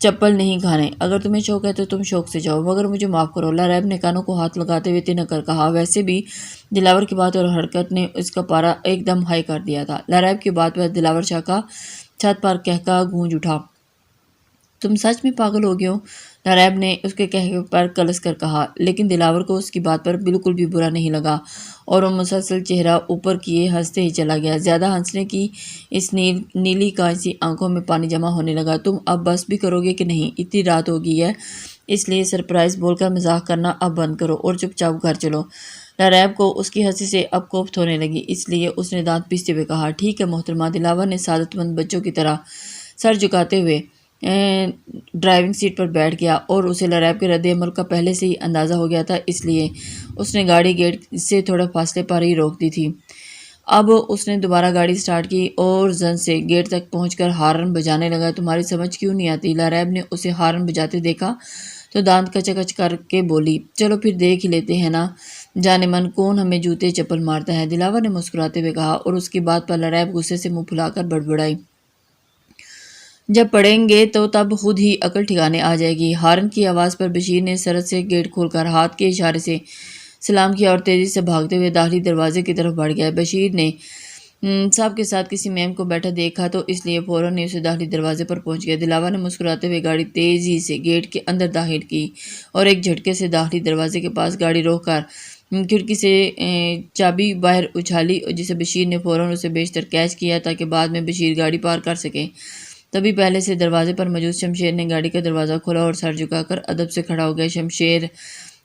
چپل نہیں کھانے، اگر تمہیں شوق ہے تو تم شوق سے جاؤ، مگر مجھے معاف کرو، لاریب نے کانوں کو ہاتھ لگاتے ہوئے تنک کر کہا۔ ویسے بھی دلاور کی بات اور حرکت نے اس کا پارا ایک دم ہائی کر دیا تھا۔ لاریب کی بات پر دلاور شاہ کا چھت پر کہکا گونج اٹھا۔ تم سچ میں پاگل ہو گئے ہو، لاریب نے اس کے کہے پر کلس کر کہا، لیکن دلاور کو اس کی بات پر بالکل بھی برا نہیں لگا اور وہ مسلسل چہرہ اوپر کیے ہنستے ہی چلا گیا۔ زیادہ ہنسنے کی اس نیلی کانسی آنکھوں میں پانی جمع ہونے لگا۔ تم اب بس بھی کرو گے کہ نہیں؟ اتنی رات ہو گئی ہے، اس لیے سرپرائز بول کر مزاح کرنا اب بند کرو اور چپ چاپ گھر چلو۔ لاریب کو اس کی ہنسی سے اب کوفت ہونے لگی، اس لیے اس نے دانت پیستے ہوئے کہا، ٹھیک ہے محترمہ۔ دلاور نے سعادت مند بچوں کی طرح سر جھکاتے ہوئے ڈرائیونگ سیٹ پر بیٹھ گیا اور اسے لاریب کے رد عمل کا پہلے سے ہی اندازہ ہو گیا تھا، اس لیے اس نے گاڑی گیٹ سے تھوڑے فاصلے پر ہی روک دی تھی۔ اب اس نے دوبارہ گاڑی سٹارٹ کی اور زن سے گیٹ تک پہنچ کر ہارن بجانے لگا۔ تمہاری سمجھ کیوں نہیں آتی؟ لاریب نے اسے ہارن بجاتے دیکھا تو دانت کچ کچ کر کے بولی، چلو پھر دیکھ ہی لیتے ہیں نا جانے من کون ہمیں جوتے چپل مارتا ہے۔ دلاور نے مسکراتے ہوئے کہا اور اس کی بات پر لاریب غصے سے منہ پھلا کر بڑبڑائی، جب پڑھیں گے تو تب خود ہی عقل ٹھکانے آ جائے گی۔ ہارن کی آواز پر بشیر نے سرد سے گیٹ کھول کر ہاتھ کے اشارے سے سلام کیا اور تیزی سے بھاگتے ہوئے داخلی دروازے کی طرف بڑھ گیا۔ بشیر نے صاحب کے ساتھ کسی میم کو بیٹھا دیکھا تو اس لیے فوراً ہی اسے داخلی دروازے پر پہنچ گیا۔ دلاور نے مسکراتے ہوئے گاڑی تیزی سے گیٹ کے اندر داخل کی اور ایک جھٹکے سے داخلی دروازے کے پاس گاڑی روک کر کھڑکی سے چابی باہر اچھالی، جسے بشیر نے فوراً اسے بیشتر کیچ کیا تاکہ بعد میں بشیر گاڑی پار کر سکے۔ تبھی پہلے سے دروازے پر موجود شمشیر نے گاڑی کا دروازہ کھولا اور سر جھکا کر ادب سے کھڑا ہو گیا۔ شمشیر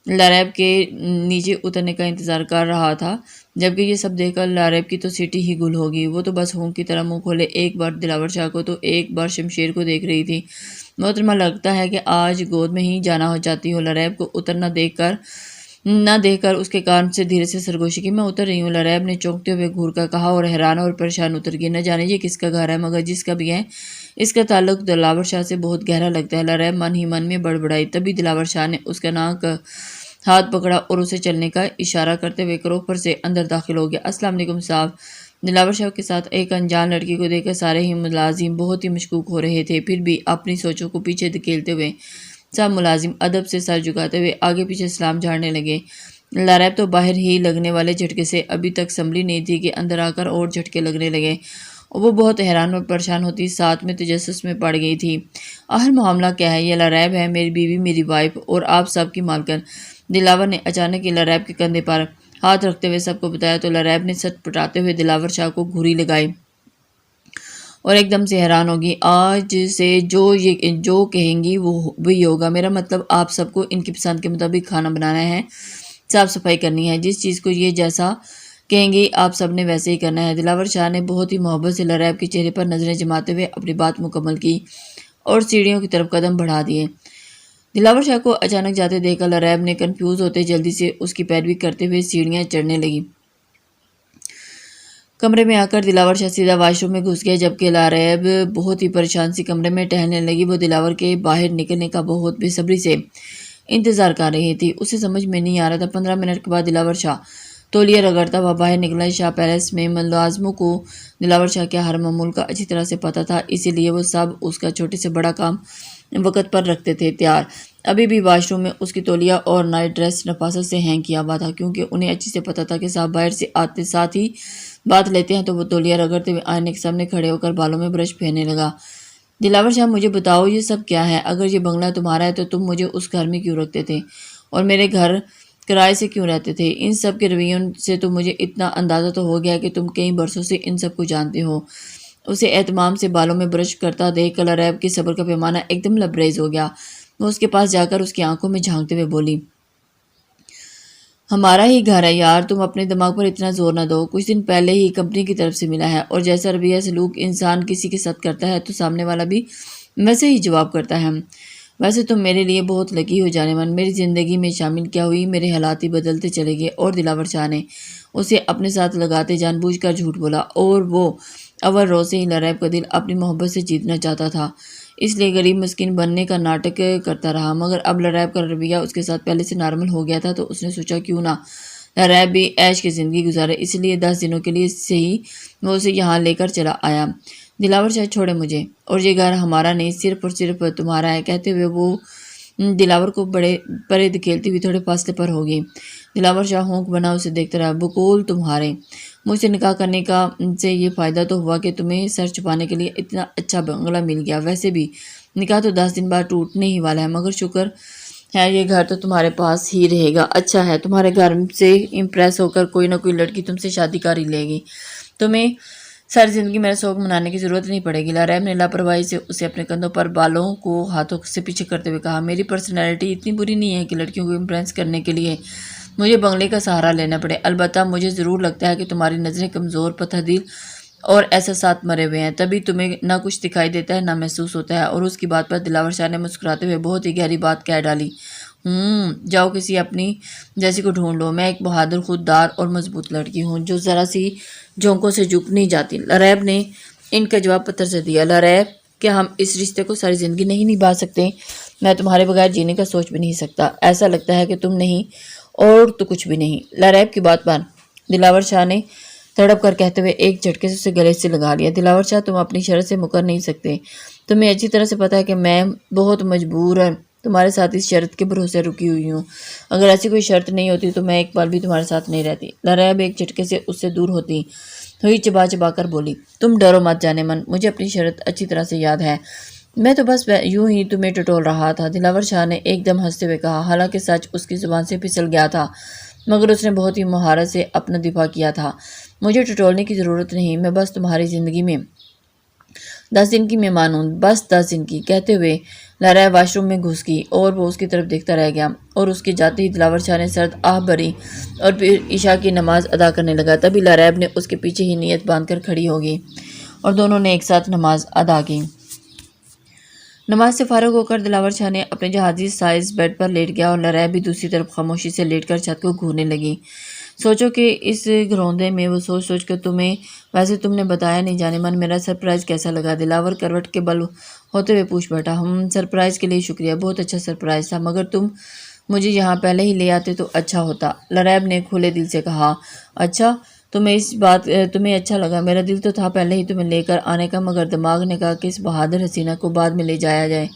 لاریب کے نیچے اترنے کا انتظار کر رہا تھا، جبکہ یہ سب دیکھ کر لاریب کی تو سیٹی ہی گل ہوگی۔ وہ تو بس ہونک کی طرح منہ کھولے ایک بار دلاور شاہ کو تو ایک بار شمشیر کو دیکھ رہی تھی۔ محترمہ، لگتا ہے کہ آج گود میں ہی جانا چاہتی ہو۔ لاریب کو اترنا نہ دیکھ کر اس کے کان سے دھیرے سے سرگوشی کی، میں اتر رہی ہوں، لاریب نے چونکتے ہوئے گھور کر کہا اور حیران اور پریشان اتر گئی۔ نہ جانے یہ کس کا گھر ہے، مگر جس کا بھی ہے اس کا تعلق دلاور شاہ سے بہت گہرا لگتا ہے۔ لاریب من ہی من میں بڑبڑائی۔ تبھی دلاور شاہ نے اس کا ناک ہاتھ پکڑا اور اسے چلنے کا اشارہ کرتے ہوئے کروپر سے اندر داخل ہو گیا۔ السلام علیکم صاحب۔ دلاور شاہ کے ساتھ ایک انجان لڑکی کو دیکھ کر سارے ہی ملازم بہت ہی مشکوک ہو رہے تھے، پھر بھی اپنی سوچوں کو پیچھے دھکیلتے ہوئے سب ملازم ادب سے سر جھکاتے ہوئے آگے پیچھے سلام جھاڑنے لگے۔ لاریب تو باہر ہی لگنے والے جھٹکے سے ابھی تک سنبھلی نہیں تھی کہ اندر آ کر اور جھٹکے لگنے لگے۔ وہ بہت حیران اور پریشان ہوتی ساتھ میں تجسس میں پڑ گئی تھی۔ آخر معاملہ کیا ہے؟ یہ لاریب ہے، میری بیوی، میری وائف اور آپ سب کی مالکن۔ دلاور نے اچانک ہی لاریب کے کندھے پر ہاتھ رکھتے ہوئے سب کو بتایا تو لاریب نے سٹ پٹاتے ہوئے دلاور شاہ کو گھوری لگائی اور ایک دم سے حیران ہوگی۔ آج سے جو کہیں گی وہ وہی ہوگا، میرا مطلب آپ سب کو ان کی پسند کے مطابق کھانا بنانا ہے، صاف صفائی کرنی ہے، جس چیز کو یہ جیسا کہیں گی آپ سب نے ویسے ہی کرنا ہے۔ دلاور شاہ نے بہت ہی محبت سے لاریب کے چہرے پر نظریں جماتے ہوئے اپنی بات مکمل کی اور سیڑھیوں کی طرف قدم بڑھا دیے۔ دلاور شاہ کو اچانک جاتے دیکھ کر لاریب نے کنفیوز ہوتے جلدی سے اس کی پیروی کرتے ہوئے سیڑھیاں چڑھنے لگی۔ کمرے میں آ کر دلاور شاہ سیدھا واش روم میں گھس گیا، جبکہ لاریب بہت ہی پریشان سی کمرے میں ٹہلنے لگی۔ وہ دلاور کے باہر نکلنے کا بہت بے صبری سے انتظار کر رہی تھی، اسے سمجھ میں نہیں آ رہا تھا۔ 15 منٹ کے بعد دلاور شاہ تولیہ رگڑتا ہوا باہر نکلا۔ شاہ پیلس میں ملازموں کو دلاور شاہ کے ہر معمول کا اچھی طرح سے پتہ تھا، اسی لیے وہ سب اس کا چھوٹے سے بڑا کام وقت پر رکھتے تھے تیار۔ ابھی بھی واش روم میں اس کی تولیہ اور نائٹ ڈریس نفاست سے ہینگ کیا ہوا تھا، کیونکہ انہیں اچھی سے پتہ تھا کہ صاحب باہر سے آتے ساتھ ہی بات لیتے ہیں، تو وہ تولیہ رگڑتے ہوئے آئینے کے سامنے کھڑے ہو کر بالوں میں برش پھیرنے لگا۔ دلاور شاہ، مجھے بتاؤ یہ سب کیا ہے؟ اگر یہ بنگلہ تمہارا ہے تو تم مجھے اس گھر میں کیوں رکھتے تھے اور میرے گھر کرائے سے کیوں رہتے تھے؟ ان سب کے رویوں سے تو مجھے اتنا اندازہ تو ہو گیا کہ تم کئی برسوں سے ان سب کو جانتے ہو۔ اسے اہتمام سے بالوں میں برش کرتا دیکھ کر لاریب کی صبر کا پیمانہ ایک دم لبریز ہو گیا۔ وہ اس کے پاس جا کر اس کی آنکھوں میں جھانکتے ہوئے بولی، ہمارا ہی گھر ہے یار، تم اپنے دماغ پر اتنا زور نہ دو، کچھ دن پہلے ہی کمپنی کی طرف سے ملا ہے، اور جیسا رویہ سلوک انسان کسی کے ساتھ کرتا ہے تو سامنے والا بھی ویسے ہی جواب کرتا ہے۔ ویسے تم میرے لیے بہت لکی ہو جانے من، میری زندگی میں شامل کیا ہوئی، میرے حالات ہی بدلتے چلے گئے۔ اور دلاور شاہ نے اسے اپنے ساتھ لگاتے جان بوجھ کر جھوٹ بولا، اور وہ اول روز سے ہی لاریب کا دل اپنی محبت سے جیتنا چاہتا تھا، اس لیے غریب مسکین بننے کا ناٹک کرتا رہا۔ مگر اب لاریب کا رویہ اس کے ساتھ پہلے سے نارمل ہو گیا تھا تو اس نے سوچا کیوں نہ لاریب بھی عیش کی زندگی گزارے، اس لیے 10 دنوں کے لیے سے ہی وہ اسے یہاں لے کر چلا آیا۔ دلاور شاہ چھوڑے مجھے، اور یہ گھر ہمارا نہیں صرف اور صرف تمہارا ہے۔ کہتے ہوئے وہ دلاور کو بڑے پرے دھکیلتی ہوئی تھوڑے فاصلے پر ہوگی۔ دلاور شاہ ہونک بنا اسے دیکھتا رہا۔ بقول تمہارے مجھ سے نکاح کرنے کا سے یہ فائدہ تو ہوا کہ تمہیں سر چھپانے کے لیے اتنا اچھا بنگلہ مل گیا۔ ویسے بھی نکاح تو 10 دن بعد ٹوٹنے ہی والا ہے، مگر شکر ہے یہ گھر تو تمہارے پاس ہی رہے گا۔ اچھا ہے، تمہارے گھر سے امپریس ہو کر کوئی نہ کوئی لڑکی تم سے شادی کر ہی لے گی، تمہیں ساری زندگی میرا شوق منانے کی ضرورت نہیں پڑے گی۔ لاریب نے لاپرواہی سے اسے اپنے کندھوں پر بالوں کو ہاتھوں سے پیچھے کرتے ہوئے کہا، میری پرسنالٹی اتنی بری نہیں ہے کہ لڑکیوں کو امپریس کرنے کے لیے مجھے بنگلے کا سہارا لینا پڑے۔ البتہ مجھے ضرور لگتا ہے کہ تمہاری نظریں کمزور، پتھر دل اور احساسات مرے ہوئے ہیں، تبھی تمہیں نہ کچھ دکھائی دیتا ہے نہ محسوس ہوتا ہے۔ اور اس کی بات پر دلاور شاہ نے مسکراتے ہوئے بہت ہی گہری بات کہہ ڈالی۔ جاؤ کسی اپنی جیسی کو ڈھونڈ لو، میں ایک بہادر، خوددار اور مضبوط لڑکی ہوں جو ذرا سی جھونکوں سے جھک نہیں جاتی۔ لاریب نے ان کا جواب پتھر سے دیا۔ لاریب، کیا ہم اس رشتے کو ساری زندگی نہیں نبھا سکتے؟ میں تمہارے بغیر جینے کا سوچ بھی نہیں سکتا۔ ایسا لگتا ہے کہ تم نہیں اور تو کچھ بھی نہیں۔ لاریب کی بات پر دلاور شاہ نے تڑپ کر کہتے ہوئے ایک جھٹکے سے اسے گلے سے لگا لیا۔ دلاور شاہ، تم اپنی شرط سے مکر نہیں سکتے۔ تمہیں اچھی طرح سے پتا ہے کہ میں بہت مجبور تمہارے ساتھ اس شرط کے بھروسے رکی ہوئی ہوں۔ اگر ایسی کوئی شرط نہیں ہوتی تو میں ایک پل بھی تمہارے ساتھ نہیں رہتی۔ لاریب ایک جھٹکے سے اس سے دور ہوتی ہوئی چبا چبا کر بولی، تم ڈرو مت جانے من، مجھے اپنی شرط اچھی طرح سے یاد ہے، میں تو بس یوں ہی تمہیں ٹٹول رہا تھا۔ دلاور شاہ نے ایک دم ہنستے ہوئے کہا، حالانکہ سچ اس کی زبان سے پھسل گیا تھا مگر اس نے بہت ہی مہارت سے اپنا دفاع کیا تھا۔ مجھے ٹٹولنے کی ضرورت نہیں، میں بس تمہاری زندگی میں 10 دن کی مہمان ہوں، بس 10 دن کی۔ کہتے ہوئے لاریب واش روم میں گھس گئی اور وہ اس کی طرف دیکھتا رہ گیا، اور اس کے جاتے ہی دلاور شاہ نے سرد آہ بھری اور پھر عشاء کی نماز ادا کرنے لگا۔ تبھی لاریب نے اس کے پیچھے ہی نیت باندھ کر کھڑی ہو گئی اور دونوں نے ایک ساتھ نماز ادا کی۔ نماز سے فارغ ہو کر دلاور شاہ نے اپنے جہازی سائز بیڈ پر لیٹ گیا اور لاریب بھی دوسری طرف خاموشی سے لیٹ کر چھت کو گھورنے لگی۔ سوچو کہ اس گھروندے میں وہ سوچ سوچ کر ویسے تم نے بتایا نہیں جانے من میرا سرپرائز کیسا لگا؟ دلاور کروٹ کے بل ہوتے ہوئے پوچھ بیٹھا۔ سرپرائز کے لیے شکریہ، بہت اچھا سرپرائز تھا، مگر تم مجھے یہاں پہلے ہی لے آتے تو اچھا ہوتا۔ لاریب نے کھلے دل سے کہا، اچھا تمہیں اچھا لگا؟ میرا دل تو تھا پہلے ہی تمہیں لے کر آنے کا، مگر دماغ نے کہا کہ اس بہادر حسینہ کو بعد میں لے جایا جائے،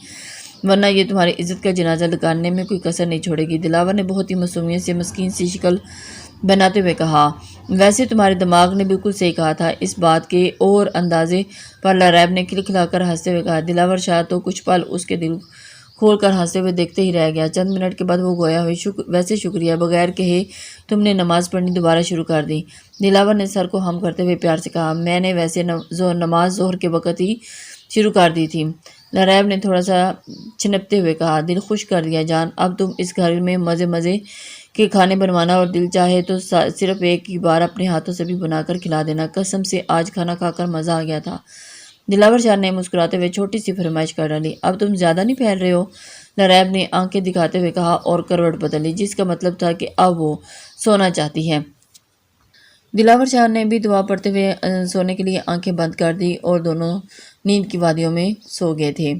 ورنہ یہ تمہاری عزت کا جنازہ نکالنے میں کوئی کسر نہیں چھوڑے گی۔ دلاور نے بہت ہی معصومیت سے مسکین سی شکل بناتے ہوئے کہا، ویسے تمہارے دماغ نے بالکل صحیح کہا تھا اس بات کے اور اندازے پر لاریب نے کھلکھلا کر ہنستے ہوئے کہا۔ دلاور شاہ تو کچھ پل اس کے دل کھول کر ہنستے ہوئے دیکھتے ہی رہ گیا۔ چند منٹ کے بعد وہ گویا ہوئی، ویسے شکریہ، بغیر کہے تم نے نماز پڑھنی دوبارہ شروع کر دی۔ دلاور نے سر کو ہم کرتے ہوئے پیار سے کہا، میں نے ویسے نماز ظہر کے وقت ہی شروع کر دی تھی۔ لاریب نے تھوڑا سا چھنپتے ہوئے کہا، دل خوش کر دیا جان، اب تم اس گھر میں مزے مزے کے کھانے بنوانا اور دل چاہے تو صرف ایک ہی بار اپنے ہاتھوں سے بھی بنا کر کھلا دینا، قسم سے آج کھانا کھا کر مزہ آ گیا تھا۔ دلاور شاہ نے مسکراتے ہوئے چھوٹی سی فرمائش کر ڈالی، اب تم زیادہ نہیں پھیل رہے ہو؟ لاریب نے آنکھیں دکھاتے ہوئے کہا اور کروٹ بدل لی، جس کا مطلب تھا کہ اب وہ سونا چاہتی ہے۔ دلاور شاہ نے بھی دعا پڑھتے ہوئے سونے کے لیے آنکھیں بند کر دی اور دونوں نیند کی وادیوں میں سو گئے تھے۔